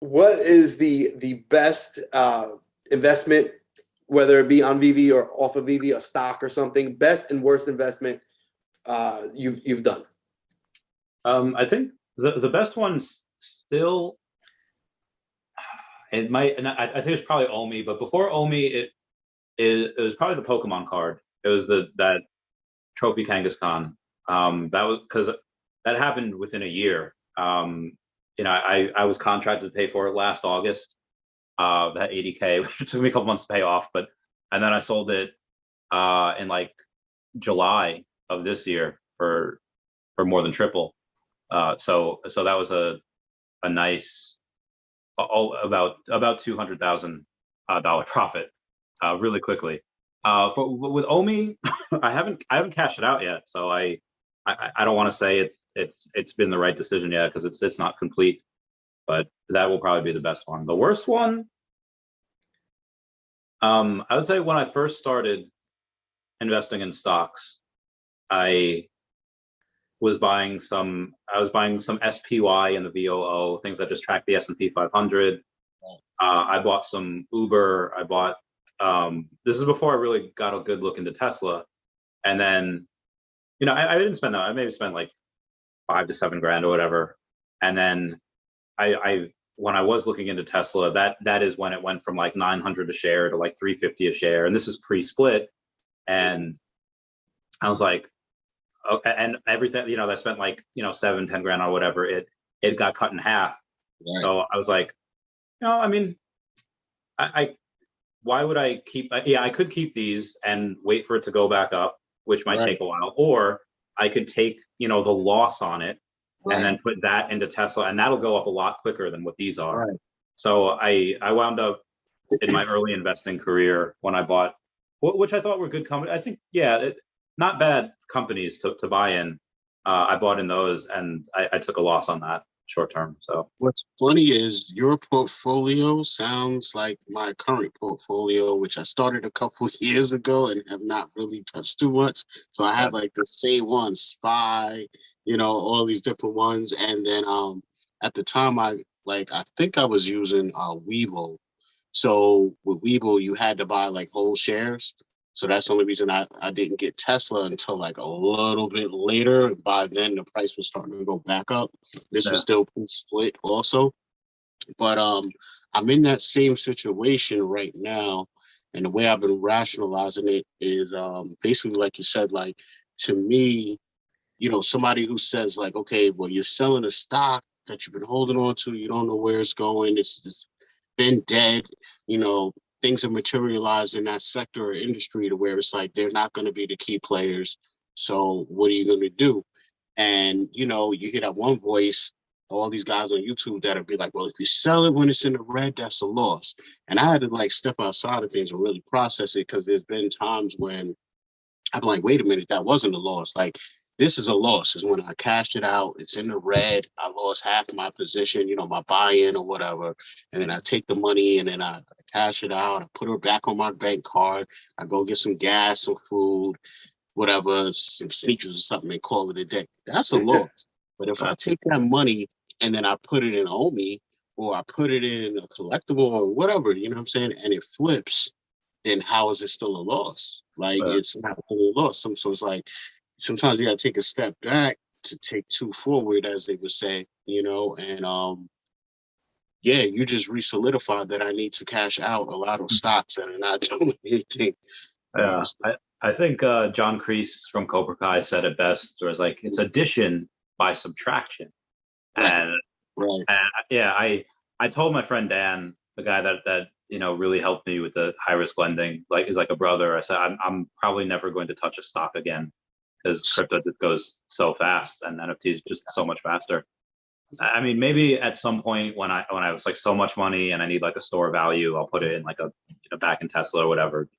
what is the best investment, whether it be on VV or off of VV, a stock or something, best and worst investment you've done? I think the best one's still, it might, and I think it's probably Omi, but before Omi, it was probably the Pokemon card. It was that Trophy Kangaskhan. That was because that happened within a year. I was contracted to pay for it last August, that 80K, which took me a couple months to pay off, and then I sold it in like July of this year for more than triple. So that was a nice, about $200,000 profit really quickly. With Omi, I haven't cashed it out yet, so I don't want to say it's been the right decision yet because it's not complete, but that will probably be the best one. The worst one, I would say when I first started investing in stocks, I was buying some SPY and the VOO, things that just track the S&P 500. I bought some Uber. I bought, this is before I really got a good look into Tesla. And then, I didn't spend that. I maybe spent like $5 to $7 grand or whatever. And then when I was looking into Tesla, that is when it went from like 900 a share to like 350 a share. And this is pre-split. And I was like, okay, and everything, I spent like, $7-10 grand or whatever, it got cut in half. Right. So I was like, I mean, why would I keep, I could keep these and wait for it to go back up, which might take a while, or I could take, the loss on it and then put that into Tesla, and that'll go up a lot quicker than what these are. Right. So I wound up in my early investing career when I bought, which I thought were good companies. I think, not bad companies to buy in. I bought in those, and I took a loss on that short term. So what's funny is your portfolio sounds like my current portfolio, which I started a couple years ago and have not really touched too much. So I have like the same one, SPY, all these different ones. And then at the time I think I was using Webull. So with Webull, you had to buy like whole shares. So that's the only reason I didn't get Tesla until like a little bit later. By then, the price was starting to go back up. This was still split also. But I'm in that same situation right now. And the way I've been rationalizing it is basically, like you said, like, to me, somebody who says like, okay, well, you're selling a stock that you've been holding on to. You don't know where it's going. It's been dead, things have materialized in that sector or industry to where it's like they're not going to be the key players. So what are you going to do? And, you hear that one voice, all these guys on YouTube that'll be like, well, if you sell it when it's in the red, that's a loss. And I had to like step outside of things and really process it, because there's been times when I'm like, wait a minute, that wasn't a loss. Like, this is a loss, is when I cashed it out. It's in the red. I lost half my position, my buy-in or whatever. And then I take the money and then I cash it out. I put it back on my bank card. I go get some gas, some food, whatever, some sneakers or something, and call it a day. That's a loss. But if I take that money and then I put it in Omi, or I put it in a collectible or whatever, you know what I'm saying, and it flips, then how is it still a loss? Like, it's not really a loss. So it's like, sometimes you got to take a step back to take two forward, as they would say, and you just re-solidified that I need to cash out a lot of stocks that are not doing anything. Yeah, I think John Kreese from Cobra Kai said it best, where it's like, it's addition by subtraction. Right. And I told my friend Dan, the guy that really helped me with the high risk lending, like, is like a brother. I said, I'm probably never going to touch a stock again, because crypto just goes so fast and NFTs just so much faster. I mean, maybe at some point when I was like so much money and I need like a store value, I'll put it in like a back in Tesla or whatever,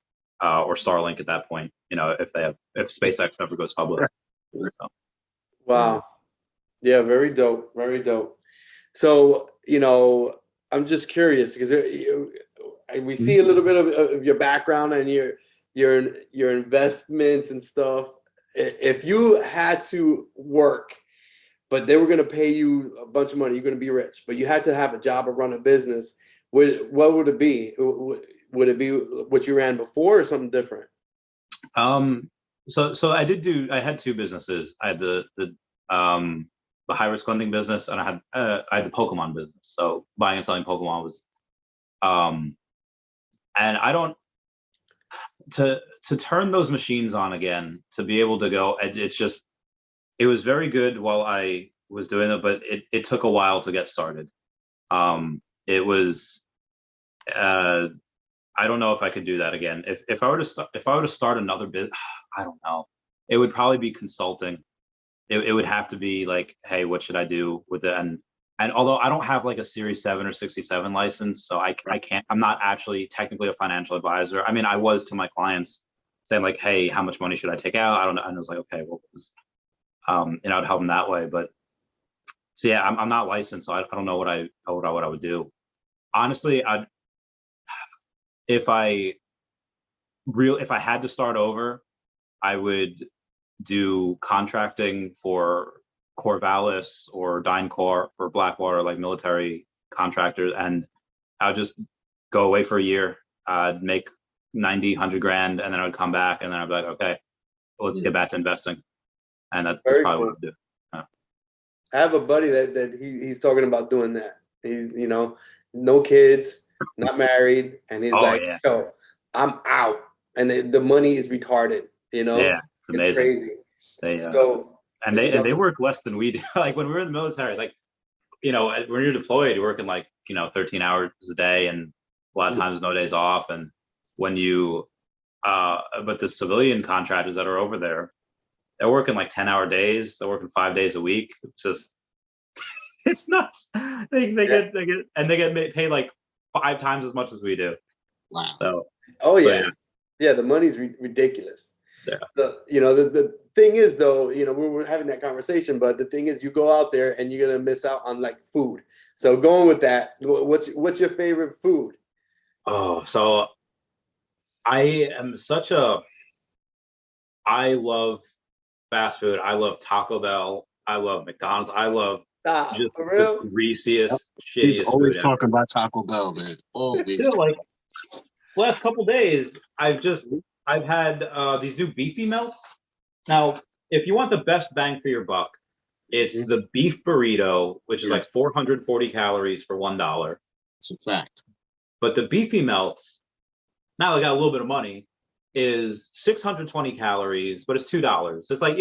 or Starlink at that point, if SpaceX ever goes public. So. Wow. Yeah, very dope. Very dope. So, I'm just curious, because we see a little bit of your background and your investments and stuff. If you had to work but they were going to pay you a bunch of money. You're going to be rich, but you had to have a job or run a business. What would it be? Would it be what you ran before or something different? So I had two businesses. I had the high risk lending business, and I had the Pokemon business. So buying and selling Pokemon was, and I don't, to turn those machines on again, to be able to go, it's just, it was very good while I was doing it, but it took a while to get started. It was, I don't know if I could do that again. If I were to start another bit, I don't know. It would probably be consulting. It would have to be like, hey, what should I do with it? And although I don't have like a Series 7 or 67 license, so I can't. I'm not actually technically a financial advisor. I mean, I was to my clients saying like, hey, how much money should I take out? I don't know. And I was like, okay, well, I'd help them that way. But so yeah, I'm not licensed, so I don't know what I would do. Honestly, if I had to start over, I would do contracting for Corvallis or DynCorp or Blackwater, like military contractors, and I'll just go away for a year. I'd make 90, 100 grand, and then I would come back, and then I'd be like, okay, let's get back to investing. And that's probably what I would do. Yeah. I have a buddy that he's talking about doing that. He's, no kids, not married, and he's like, yeah. yo, I'm out. And the money is retarded, Yeah, it's amazing. It's crazy. And they work less than we do. Like when we were in the military, like, when you're deployed, you're working like, 13 hours a day, and a lot of times no days off. And when you, but the civilian contractors that are over there, they're working like 10-hour days. They're working 5 days a week. It's just, it's nuts. They get paid like 5 times as much as we do. Wow. So, yeah, the money's ridiculous. Yeah. The thing is, though, we're having that conversation, but the thing is, you go out there and you're gonna miss out on like food. So going with that, what's your favorite food? Oh, so I love fast food. I love Taco Bell. I love McDonald's. I love just the greasiest, shittiest He's always food talking about Taco Bell, man. Always. Still, like last couple days, I've had these new beefy melts. Now, if you want the best bang for your buck, it's the beef burrito, which is like 440 calories for $1. It's a fact. But the beefy melts, now I got a little bit of money, is 620 calories, but it's $2. It's like,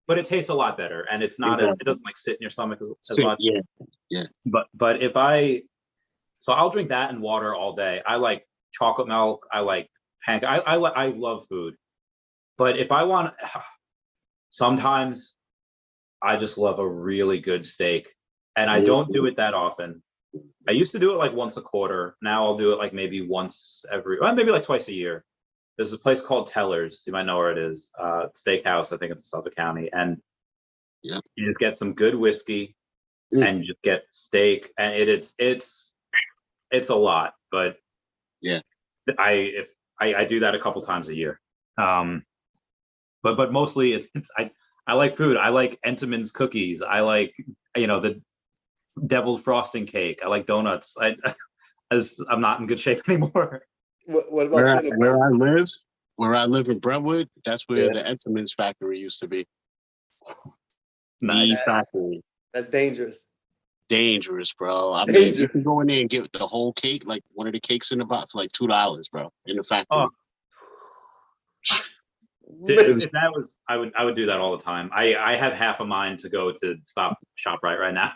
but it tastes a lot better, and it's not it doesn't like sit in your stomach as much. Yeah. But so I'll drink that and water all day. I like chocolate milk. I like pancake. I love food. But if I want, sometimes I just love a really good steak, and I don't do it that often. I used to do it like once a quarter. Now I'll do it like maybe maybe like twice a year. There's a place called Teller's. You might know where it is. Steakhouse, I think it's in Suffolk County. And you just get some good whiskey and just get steak. And it's a lot, but I do that a couple times a year. But mostly I like food. I like Entenmann's cookies. I like, the devil's frosting cake. I like donuts. I'm not in good shape anymore. What about where I live in Brentwood? That's where the Entenmann's factory used to be. Nice. Factory. That's dangerous. Dangerous, bro. I mean, you can go in there and get the whole cake, like one of the cakes in the box, for like $2, bro, in the factory. Oh. If that was, I would do that all the time. I have half a mind to go to ShopRite right now.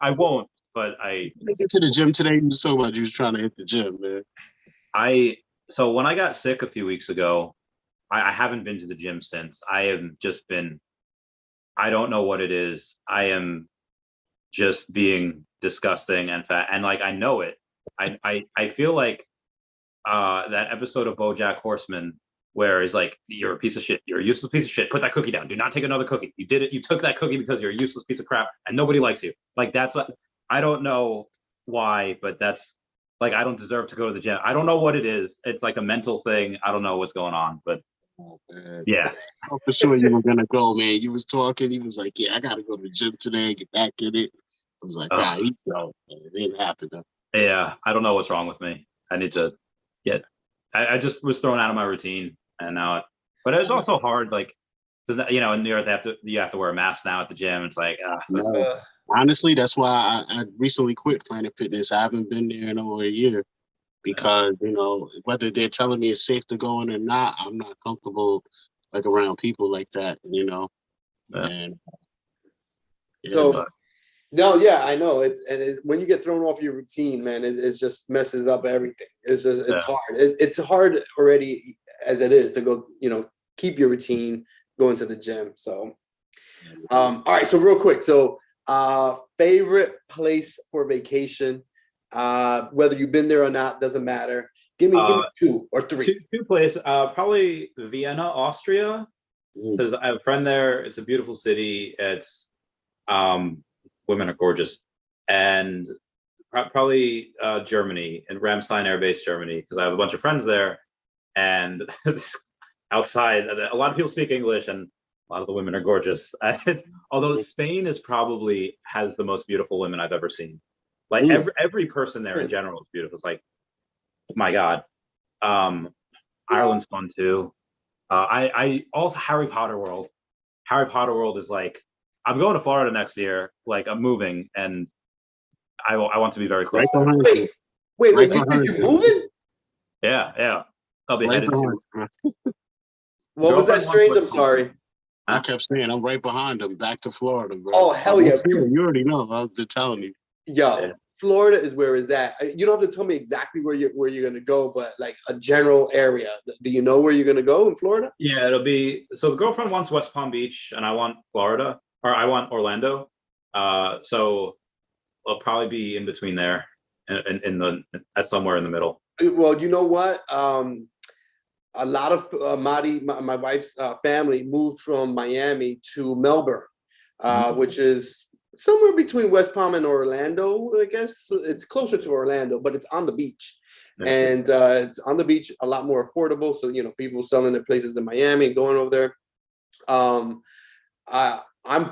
I won't, but I get to the gym today. You so much. You was trying to hit the gym, man. So when I got sick a few weeks ago, I haven't been to the gym since. I have just been, I don't know what it is. I am just being disgusting and fat, and like I know it. I feel like that episode of BoJack Horseman where he's like, you're a piece of shit. You're a useless piece of shit. Put that cookie down. Do not take another cookie. You did it. You took that cookie because you're a useless piece of crap and nobody likes you. Like, that's what, I don't know why, but that's like, I don't deserve to go to the gym. I don't know what it is. It's like a mental thing. I don't know what's going on, but Oh, man. Yeah. Oh, for sure you were gonna go, man. You was talking. He was like, "Yeah, I gotta go to the gym today. Get back in it." I was like, Oh. "God, he's so." It didn't happen though. Yeah, I don't know what's wrong with me. I need to get. I just was thrown out of my routine, and now it. But it's also hard, like, because in New York you have to wear a mask now at the gym. It's like, No. Honestly, that's why I recently quit Planet Fitness. I haven't been there in over a year because whether they're telling me it's safe to go in or not, I'm not comfortable like around people like that. Yeah. And So no, yeah, I know. It's when you get thrown off your routine, man, it just messes up everything. It's hard. It's hard already as it is to go, keep your routine, going to the gym. So, all right. So real quick. So, favorite place for vacation, whether you've been there or not, doesn't matter. Give me 2 or 3. Two places. Probably Vienna, Austria, because I have a friend there. It's a beautiful city. It's women are gorgeous, and probably Germany and Ramstein Air Base, Germany, because I have a bunch of friends there, and outside a lot of people speak English, and a lot of the women are gorgeous. Although Spain has the most beautiful women I've ever seen. Like every person there in general is beautiful. It's like, my God. Ireland's fun too. I also Harry Potter World. Harry Potter World is like, I'm going to Florida next year. Like, I'm moving, and I want to be very close. Wait, you moving? Yeah. I'll be headed to. What was that strange? I'm sorry. I kept saying I'm right behind him, back to Florida, bro. Oh, hell yeah! You already know. I've been telling you. Yo, Florida is where it's at. You don't have to tell me exactly where you're gonna go, but like a general area. Do you know where you're gonna go in Florida? Yeah, it'll be. So the girlfriend wants West Palm Beach, and I want Florida, or I want Orlando. So I'll probably be in between there, at somewhere in the middle. Well, you know what? A lot of my wife's family moved from Miami to Melbourne, which is somewhere between West Palm and Orlando. I guess it's closer to Orlando, but it's on the beach, and it's on the beach, a lot more affordable. So people selling their places in Miami and going over there. I'm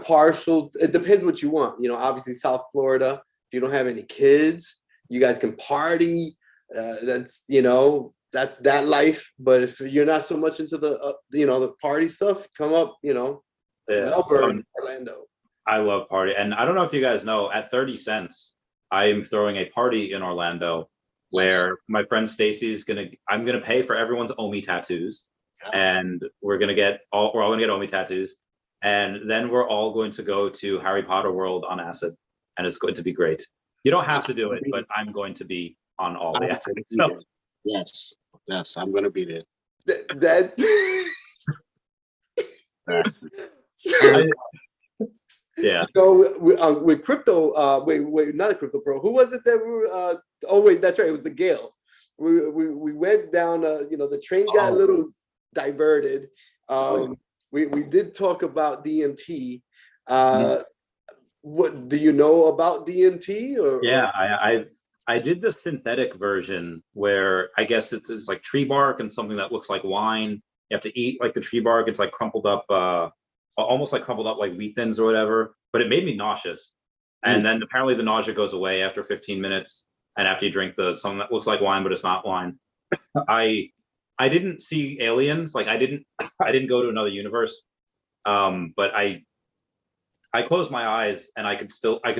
partial. It depends what you want. Obviously South Florida. If you don't have any kids, you guys can party. That's that life. But if you're not so much into the the party stuff, come up Melbourne, Orlando. I love party, and I don't know if you guys know, at 30 cents, I am throwing a party in Orlando where my friend Stacy's I'm gonna pay for everyone's Omi tattoos, and we're all gonna get Omi tattoos, and then we're all going to go to Harry Potter World on acid, and it's going to be great. You don't have to do it, but I'm going to be on all the acid. So yes, I'm gonna be there. Yeah. So with crypto, wait, not a crypto pro. Who was it that we were? Oh wait, that's right. It was the GALE. We went down. The train got a little diverted. We did talk about DMT. What do you know about DMT? Yeah, I did the synthetic version where I guess it's like tree bark and something that looks like wine. You have to eat like the tree bark. It's like crumpled up, almost like crumpled up like wheat thins or whatever. But it made me nauseous. And then apparently the nausea goes away after 15 minutes. And after you drink something that looks like wine, but it's not wine. I didn't see aliens. Like I didn't go to another universe. But I closed my eyes and I could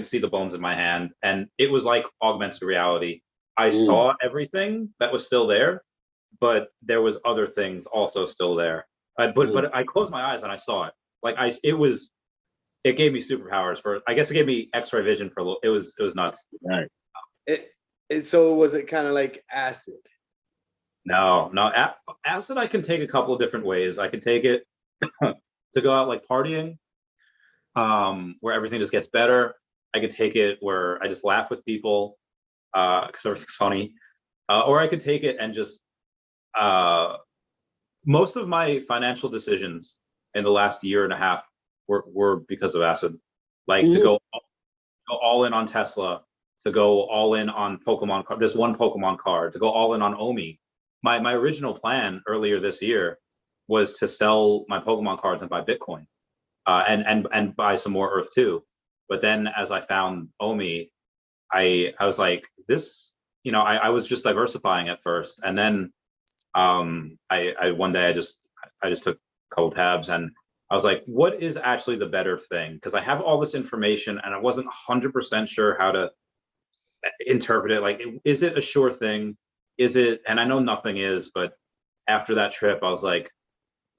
see the bones in my hand, and it was like augmented reality. I saw everything that was still there, but there was other things also still there. But I closed my eyes and I saw it. Like it gave me superpowers I guess it gave me X-ray vision for a little. It was nuts. Right. So was it kind of like acid? No, acid I can take a couple of different ways. I could take it to go out like partying, where everything just gets better. I could take it where I just laugh with people because everything's funny, or I could take it and just most of my financial decisions in the last year and a half were because of acid. Like to go all in on Tesla, to go all in on Pokemon card. There's one Pokemon card, to go all in on Omi. My original plan earlier this year was to sell my Pokemon cards and buy Bitcoin, and buy some more Earth too. But then as I found Omi, I was like, this, you know, I was just diversifying at first, and then I one day I just took a couple tabs and I was like, what is actually the better thing? Because I have all this information and I wasn't 100% sure how to interpret it. Like, is it a sure thing? Is it? And I know nothing is, but after that trip, I was like,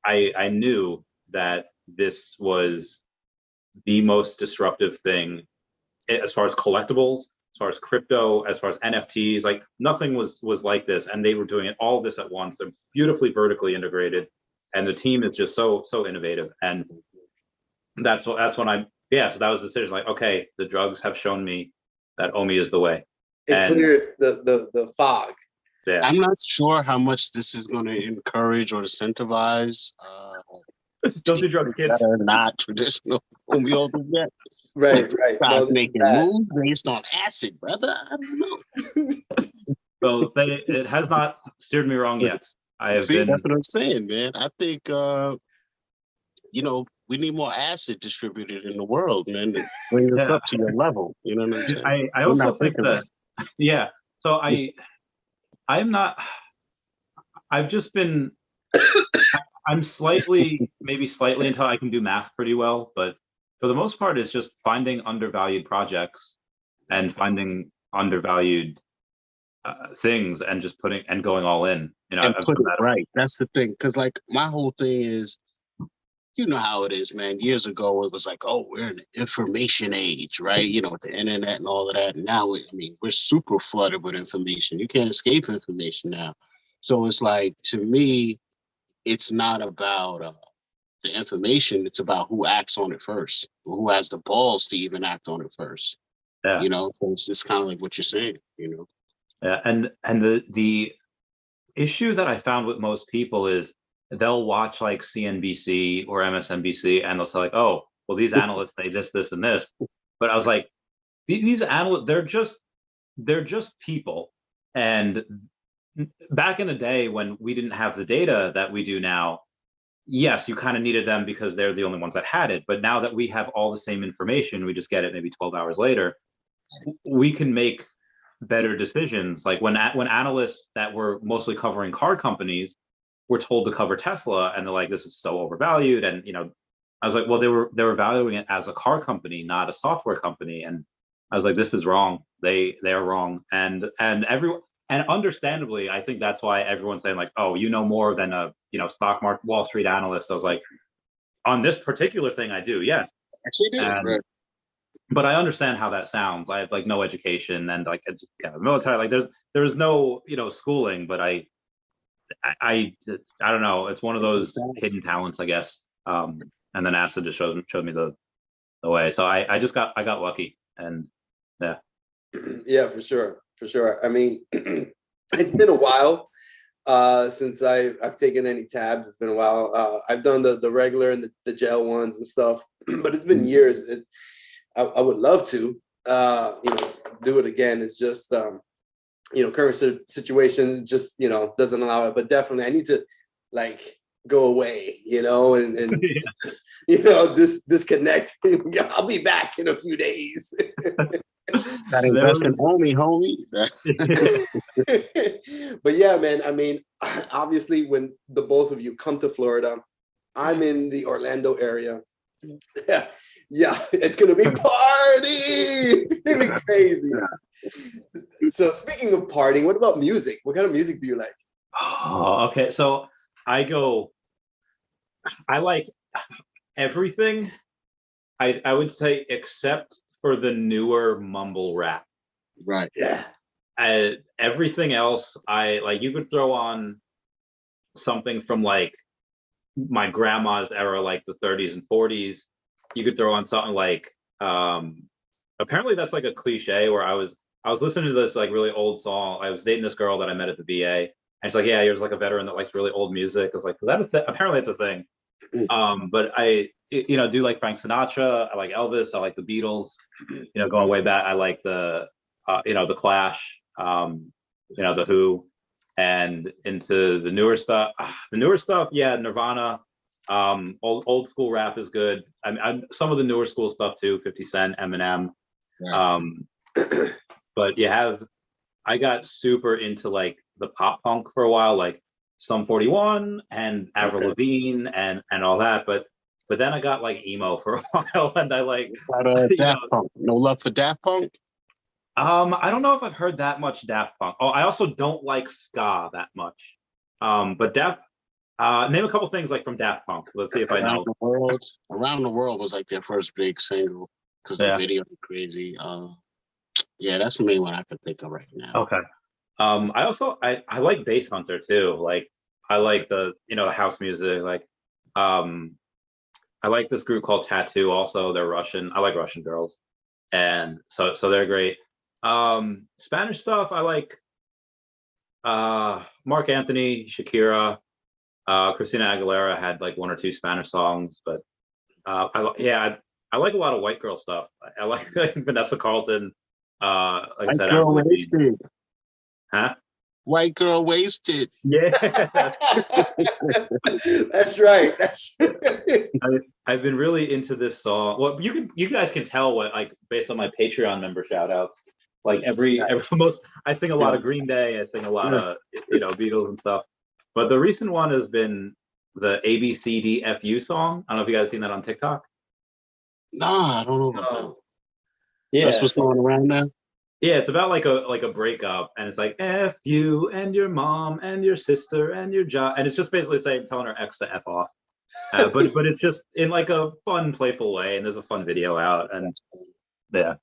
I knew that this was the most disruptive thing as far as collectibles, as far as crypto, as far as NFTs. Like, nothing was like this, and they were doing it all this at once. They're beautifully vertically integrated, and the team is just so innovative. And that's when so that was the decision. Like, okay, the drugs have shown me that Omi is the way. It cleared the fog. Yeah. I'm not sure how much this is going to encourage or incentivize. Don't do drugs, kids. That are not traditional Omi holders yet. Right. Guys making moves based on acid, brother. I don't know. So it has not steered me wrong yet. That's what I'm saying, man. I think we need more acid distributed in the world, man, to bring us up to your level. You know what I'm saying? I also think that, yeah. So I'm not. I've just been. I'm maybe slightly until I can do math pretty well, but for the most part, it's just finding undervalued projects and finding undervalued things and just going all in. You know, and put it right. That's the thing, because like my whole thing is, you know how it is, man. Years ago, it was like, oh, we're in the information age, right? You know, with the internet and all of that. And now, we're super flooded with information. You can't escape information now. So it's like, to me, it's not about the information. It's about who acts on it first, or who has the balls to even act on it first. Yeah. You know, so it's just kind of like what you're saying, you know. Yeah, and the issue that I found with most people is they'll watch like CNBC or MSNBC and they'll say like, oh, well, these analysts say this, this, and this. But I was like, these analysts, they're just people. And back in the day when we didn't have the data that we do now, yes, you kind of needed them because they're the only ones that had it. But now that we have all the same information, we just get it maybe 12 hours later, we can make better decisions. Like when analysts that were mostly covering car companies were told to cover Tesla, and they're like, this is so overvalued. And, you know, I was like, well, they were valuing it as a car company, not a software company. And I was like, this is wrong. They are wrong. And understandably, I think that's why everyone's saying like, oh, you know more than a, you know, stock market Wall Street analyst. I was like, on this particular thing, I do, yeah. Actually, right. But I understand how that sounds. I have like no education and like just military. Like there's no, you know, schooling. But I don't know. It's one of those hidden talents, I guess. And then acid just showed me the way. So I got lucky, and yeah. Yeah, for sure. I mean, it's been a while since I've taken any tabs. It's been a while. I've done the regular and the gel ones and stuff, but it's been years. I would love to, do it again. It's just, current situation just, doesn't allow it. But definitely, I need to like go away, and disconnect. I'll be back in a few days. That invest in homie. But yeah, man. I mean, obviously, when the both of you come to Florida, I'm in the Orlando area. Yeah, it's gonna be party. It's gonna be crazy. So speaking of partying, what about music? What kind of music do you like? Oh, okay. So I like everything. I would say except for the newer mumble rap. Right. Yeah. Everything else, I like. You could throw on something from like my grandma's era, like the 30s and 40s. You could throw on something like apparently that's like a cliche where I was listening to this like really old song. I was dating this girl that I met at the VA, and she's like, yeah, you're just like a veteran that likes really old music. I was like, is that apparently it's a thing. But I do like Frank Sinatra. I like Elvis. I like the Beatles. Going way back, I like the the Clash. The Who. and into the newer stuff. The newer stuff, yeah, Nirvana. Old school rap is good. Some of the newer school stuff too, 50 Cent, Eminem. Right. But I got super into like the pop punk for a while, like Sum 41 and Avril Lavigne and all that. But then I got like emo for a while, and I like Daft Punk. No love for Daft Punk. I don't know if I've heard that much Daft Punk. Oh, I also don't like ska that much. But name a couple things like from Daft Punk. Let's see if I know. Around the World was like their first big single because the video was crazy. Yeah, that's the main one I could think of right now. Okay. I like Bass Hunter too. Like I like the house music. Like I like this group called Tattoo. Also, they're Russian. I like Russian girls, and so they're great. Spanish stuff I like. Mark Anthony, Shakira, Christina Aguilera had like one or two Spanish songs, but I like a lot of white girl stuff. I like Vanessa Carlton. Like I said, Girl Wasted. Huh? White Girl Wasted. Yeah. That's right. I've been really into this song. Well, you guys can tell what, like, based on my Patreon member shout outs. Like I sing a lot of Green Day, I sing a lot of Beatles and stuff. But the recent one has been the ABCDFU song. I don't know if you guys seen that on TikTok. Nah, I don't know about that. Yeah, that's what's going around now. Yeah, it's about like a breakup, and it's like F you and your mom and your sister and your job, and it's just basically telling her ex to F off. But it's just in like a fun, playful way, and there's a fun video out, and yeah.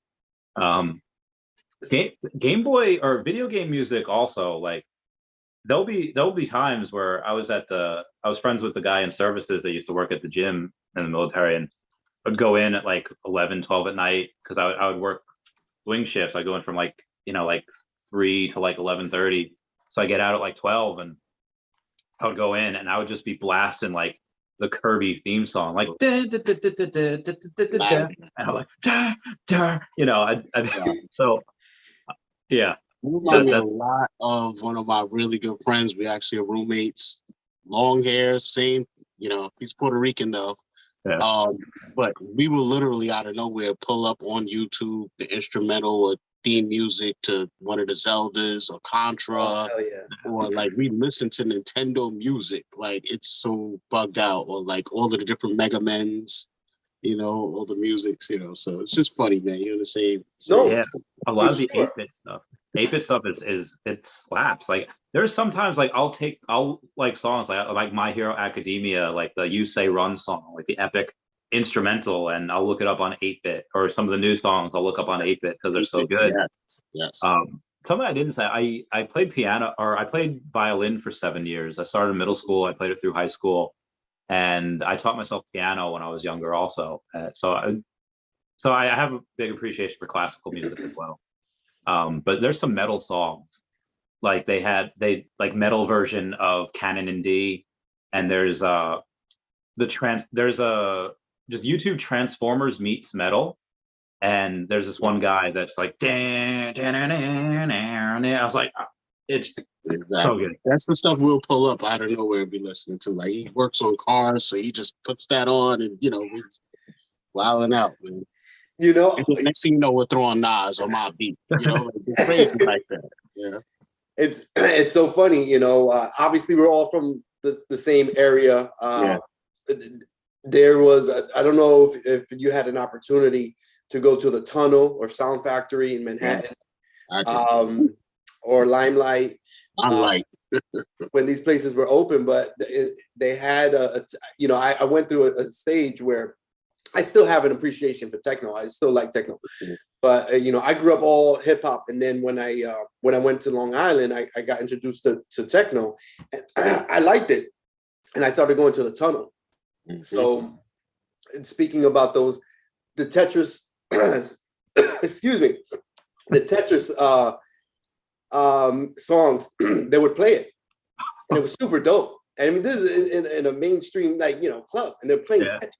Game Boy or video game music also, like there'll be times where I was friends with the guy in services that used to work at the gym in the military, and I'd go in at like 11, 12 at night because I would work swing shifts. I go in from like 3 to like 11:30, so I get out at like 12, and I would go in and I would just be blasting like the Kirby theme song, like and I'm like so yeah. Remind me a lot of one of my really good friends. We actually are roommates. Long hair, same. He's Puerto Rican though. Yeah. But we will literally out of nowhere pull up on YouTube the instrumental or theme music to one of the Zeldas or Contra, or like we listen to Nintendo music. Like it's so bugged out, or like all of the different Mega Men's, all the music, So it's just funny, man. You're the same. Yeah, a lot of the 8-bit stuff. 8-bit stuff is it slaps. Like there's sometimes like I'll like songs like My Hero Academia, like the You Say Run song, like the epic instrumental, and I'll look it up on 8-bit, or some of the new songs I'll look up on 8-bit because they're so good. Yes. Something I didn't say, I played piano, or I played violin for 7 years. I started in middle school, I played it through high school, and I taught myself piano when I was younger also. So I have a big appreciation for classical music as well. But there's some metal songs, like they like metal version of Canon in D, and there's just YouTube Transformers meets metal, and there's this one guy that's like I was like, it's so good. That's the stuff we'll pull up out of nowhere and be listening to. Like he works on cars, so he just puts that on, and we wilding out, man. Next thing you know, we're throwing Nas on my beat. It's crazy like that. Yeah, it's so funny. Obviously we're all from the same area. There was I don't know if you had an opportunity to go to the Tunnel or Sound Factory in Manhattan, or Limelight. When these places were open, but they had I went through a stage where I still have an appreciation for techno. I still like techno, but I grew up all hip hop, and then when I went to Long Island, I got introduced to techno, and I liked it, and I started going to the Tunnel. So, speaking about the Tetris, excuse me, the Tetris songs, they would play it, and it was super dope. And I mean, this is in a mainstream club, and they're playing Tetris.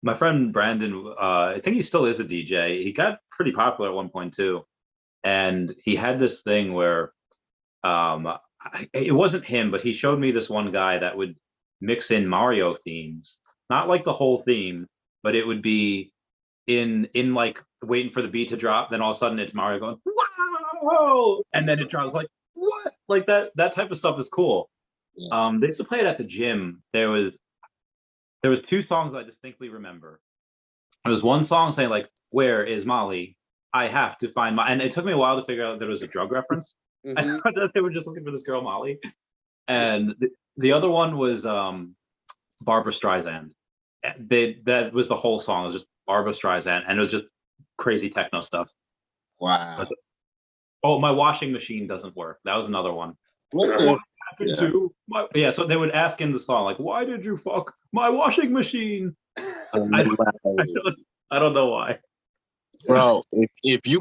My friend Brandon, I think he still is a DJ. He got pretty popular at one point too. and he had this thing where it wasn't him, but he showed me this one guy that would mix in Mario themes, not like the whole theme, but it would be in like waiting for the beat to drop, then all of a sudden it's Mario going wow, and then it drops like what, like that type of stuff is cool. They used to play it at the gym. There was two songs I distinctly remember. There was one song saying like, "Where is Molly? I have to find my," and it took me a while to figure out that it was a drug reference. I thought that they were just looking for this girl Molly. And the other one was Barbara Streisand. That was the whole song. It was just Barbara Streisand, and it was just crazy techno stuff. Wow. But, oh, my washing machine doesn't work. That was another one. What Happened to my, yeah, so they would ask in the song like, "Why did you fuck my washing machine?" I don't know why. Bro, if you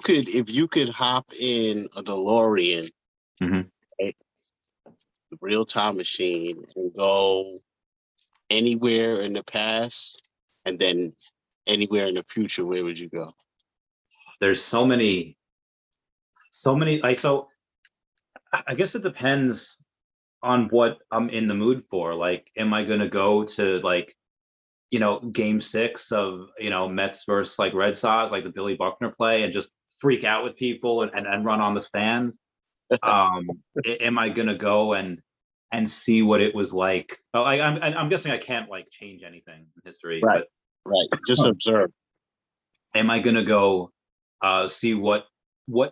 could hop in a DeLorean, right, the real time machine, and go anywhere in the past and then anywhere in the future, where would you go? There's so many like, so I guess it depends on what I'm in the mood for. Like, am I gonna go to like, game 6 of, Mets versus like Red Sox, like the Billy Buckner play, and just freak out with people and run on the stand? Am I gonna go and see what it was like? Oh, I'm guessing I can't like change anything in history, Right. but Right. Just observe. am I gonna go see what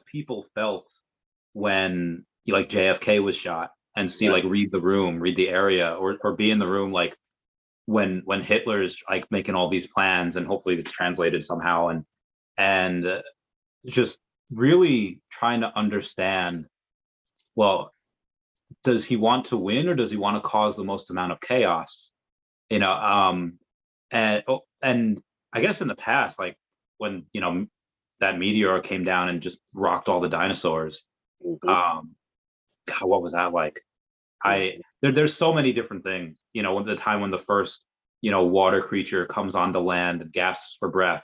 people felt when like JFK was shot, and see like read the room, read the area, or be in the room like when Hitler's like making all these plans, and hopefully it's translated somehow, and just really trying to understand, well, does he want to win, or does he want to cause the most amount of chaos? And I guess in the past, like when that meteor came down and just rocked all the dinosaurs, God, what was that like? There's so many different things. When the time when the first water creature comes onto land and gasps for breath.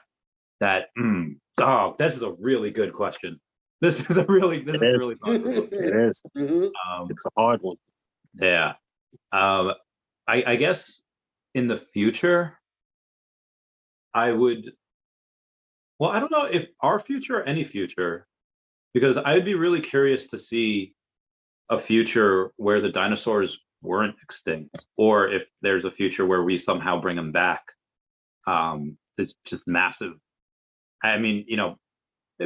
That this is a really good question. This is really fun. It is. It's a hard one. Yeah. I guess in the future, I would. Well, I don't know if our future or any future, because I'd be really curious to see a future where the dinosaurs weren't extinct, or if there's a future where we somehow bring them back. It's just massive. I mean,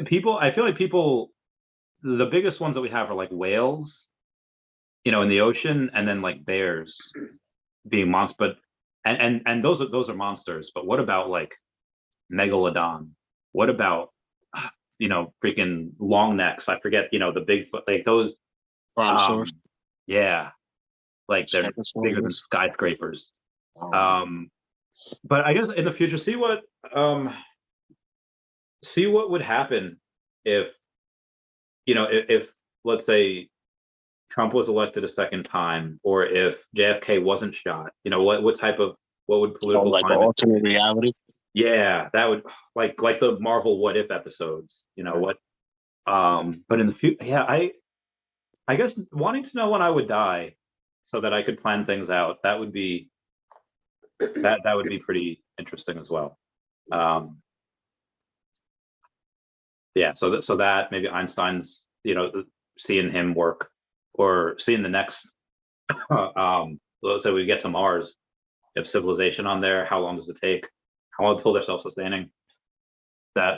people. I feel like people. The biggest ones that we have are like whales, in the ocean, and then like bears being monsters. But and those are monsters. But what about like megalodon? What about freaking long necks? I forget. The Bigfoot, like those. Yeah, like they're bigger than skyscrapers. But I guess in the future, see what would happen if if let's say Trump was elected a second time, or if JFK wasn't shot. What would political like climate? An alternate reality. Yeah, that would like the Marvel What If episodes. What? But in the future, yeah, I guess wanting to know when I would die, so that I could plan things out. That would be pretty interesting as well. Yeah, so that maybe Einstein's, seeing him work, or seeing the next, let's say we get to Mars, if civilization on there, how long does it take? How long until they're self-sustaining? How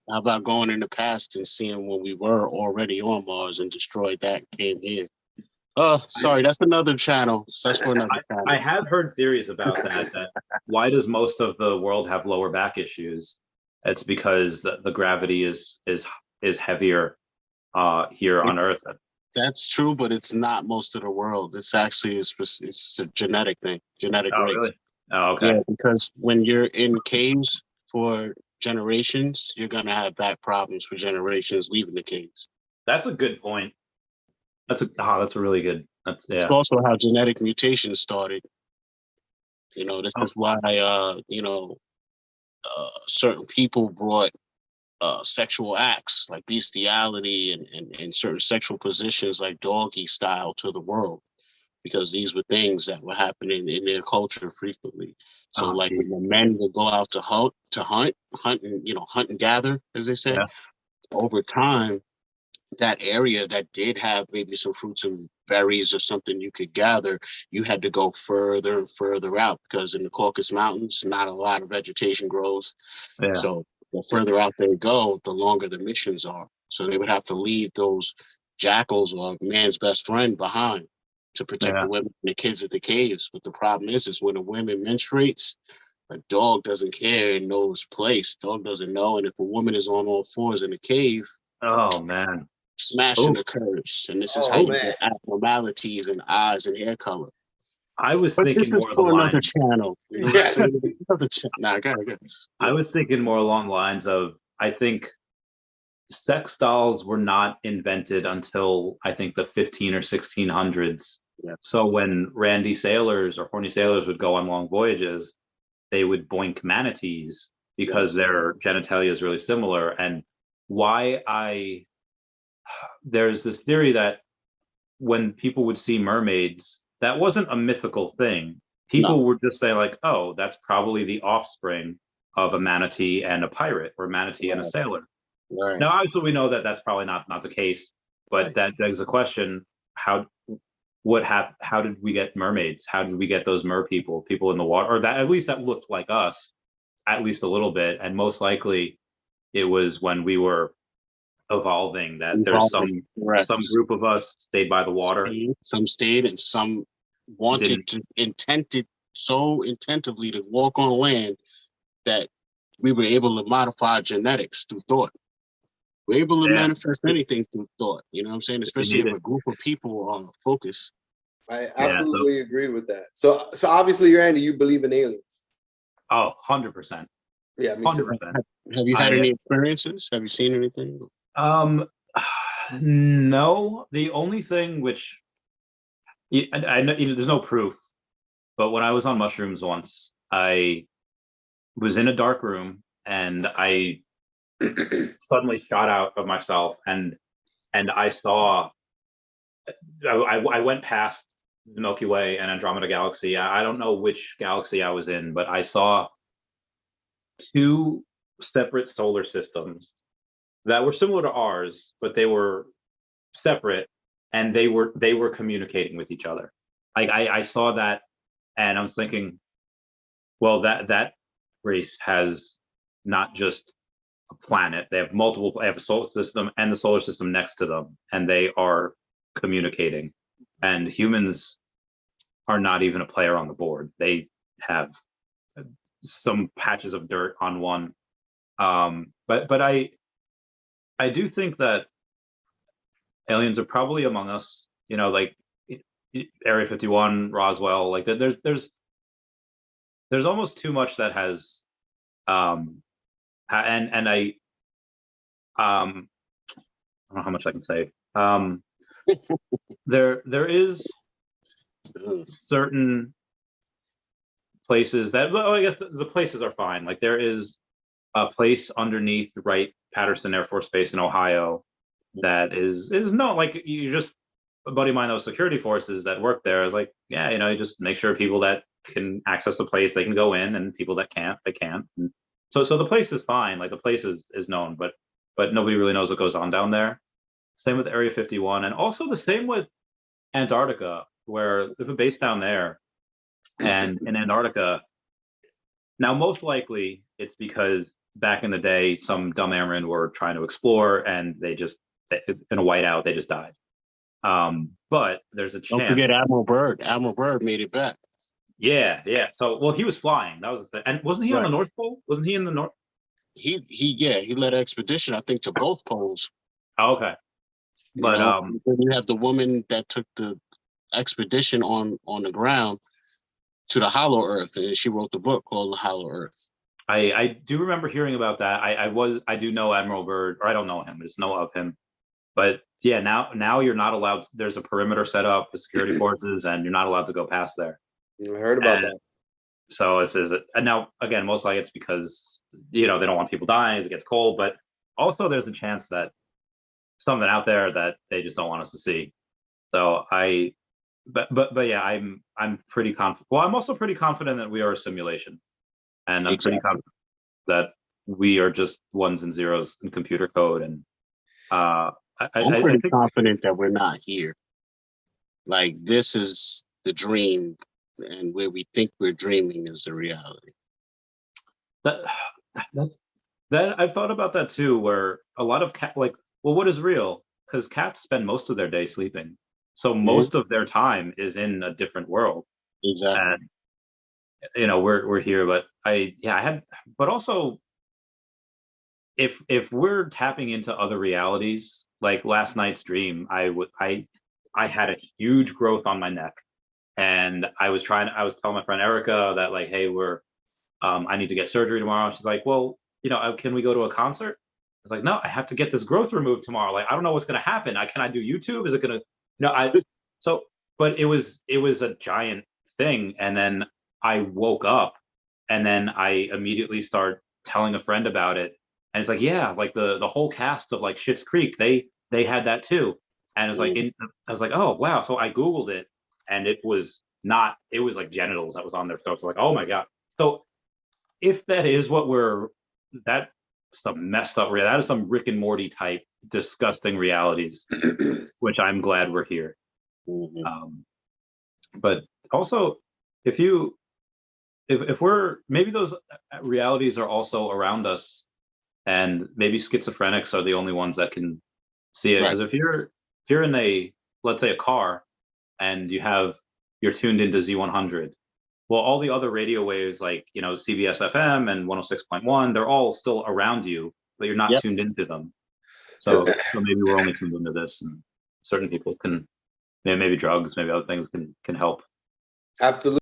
about going in the past and seeing when we were already on Mars and destroyed that, came here? Sorry, that's another channel. That's for another channel. I have heard theories about that. That why does most of the world have lower back issues? It's because the gravity is heavier here on Earth. That's true, but it's not most of the world. It's actually it's a genetic thing, genetic race. Really? Oh, okay. Yeah, because when you're in caves for generations, you're gonna have back problems for generations leaving the caves. That's a good point. That's a really good. It's also how genetic mutations started. This is why certain people brought sexual acts like bestiality and certain sexual positions like doggy style to the world, because these were things that were happening in their culture frequently. So Oh, like geez. when the men would go out to hunt and, you know, hunt and gather, as they say, Yeah. over time, that area that did have maybe some fruits and berries or something you could gather, you had to go further and further out, because in the Caucasus Mountains, not a lot of vegetation grows. Yeah. So the further out they go, the longer the missions are. So they would have to leave those jackals or man's best friend behind to protect Yeah. the women and the kids at the caves. But the problem is when a woman menstruates, a dog doesn't care and knows place. Dog doesn't know. And if a woman is on all fours in a cave, Oh man. smashing Oh, occurs. And this is how Oh you man. get abnormalities in eyes and hair color. I was But this thinking is more of the for another lines. channel. You know what I'm Yeah. saying? Another Nah, go ahead. I was thinking more along the lines of, I think sex dolls were not invented until I think the 15 or 1600s. Yeah. So when randy sailors or horny sailors would go on long voyages, they would boink manatees because Yes. their genitalia is really similar. And there's this theory that when people would see mermaids, that wasn't a mythical thing. No. People were just saying like, oh, that's probably the offspring of a manatee and a pirate, or a manatee and a Right. sailor. Right. Now, obviously, we know that that's probably not the case, but Right. that begs the question: how did we get mermaids? How did we get those people in the water, or that at least that looked like us, at least a little bit? And most likely, it was when we were evolving that there's Evolving. Correct. some group of us stayed by the water. Some stayed and some wanted Didn't. intended so intentively to walk on land that we were able to modify genetics through thought. We're able to Yeah, manifest anything through thought. You know what I'm saying? if you Especially need if it. a group of people are focused. I Yeah. So, absolutely agree with that. So obviously, Randy, you believe in aliens. oh, 100%. Yeah, me too. 100%. Have you had any experiences? Have you seen anything? Um, no. The only thing which I know, there's no proof, but when I was on mushrooms once, I was in a dark room and I suddenly shot out of myself, and I saw. I went past the Milky Way and Andromeda Galaxy. I don't know which galaxy I was in, but I saw two separate solar systems that were similar to ours, but they were separate, and they were communicating with each other. Like I saw that, and I was thinking, well, that race has not just a planet; they have multiple. They have a solar system and the solar system next to them, and they are communicating. And humans are not even a player on the board. They have some patches of dirt on one. But I do think that aliens are probably among us. You know, like Area 51, Roswell. Like there's almost too much that has and I don't know how much I can say. There is certain places that, well, I guess the places are fine. Like there is a place underneath Wright Patterson Air Force Base in Ohio that is no, like you just, a buddy of mine that was security forces that worked there. I was like, yeah, you just make sure people that can access the place, they can go in, and people that can't, they can't. And so the place is fine. Like the place is known, but nobody really knows what goes on down there. Same with Area 51, and also the same with Antarctica, where there's a base down there. And in Antarctica, now most likely it's because back in the day, some dumb airmen were trying to explore, and they just, in a whiteout, they just died. But there's a Don't chance. forget Admiral Byrd. Admiral Byrd made it back. Yeah. So, well, he was flying. That was the thing. And wasn't he on the North Pole? Wasn't he in the North? He led an expedition, I think, to both poles. Oh, okay. But then you have the woman that took the expedition on the ground to the Hollow Earth, and she wrote the book called The Hollow Earth. I do remember hearing about that. I do know Admiral Byrd, or I don't know him, I just know of him. But yeah, now you're not allowed. There's a perimeter set up with security forces, and you're not allowed to go past there. I heard about that. So and now again, most likely it's because they don't want people dying as it gets cold. But also there's a chance that something out there that they just don't want us to see. So but yeah, I'm pretty confident. Well, I'm also pretty confident that we are a simulation, and I'm pretty confident that we are just ones and zeros in computer code. And I'm I pretty think confident that we're not here. Like, this is the dream, and where we think we're dreaming is the reality. That's that I've thought about that too, where a lot of well, what is real? Because cats spend most of their day sleeping, so most of their time is in a different world. Exactly. And we're here, but but also, if we're tapping into other realities, like last night's dream, I had a huge growth on my neck, and I was telling my friend Erica that, like, hey, I need to get surgery tomorrow. She's like, well, can we go to a concert? I was like, no, I have to get this growth removed tomorrow. Like, I don't know what's going to happen. Can I do YouTube? Is it going to, but it was a giant thing. And then I woke up, and then I immediately start telling a friend about it. And it's like, yeah, like the whole cast of like Schitt's Creek, they had that too. And it was like, I was like, oh, wow. So I Googled it, and it was like genitals that was on there. So it's like, oh my God. So if that is that's some messed up that is some Rick and Morty type disgusting realities, which I'm glad we're here. But also, if we're, maybe those realities are also around us, and maybe schizophrenics are the only ones that can see it. Because if you're in let's say a car, and you're tuned into Z100, well, all the other radio waves, like, CBS FM and 106.1, they're all still around you, but you're not tuned into them. So maybe we're only tuned into this, and certain people can, maybe drugs, maybe other things can help. Absolutely.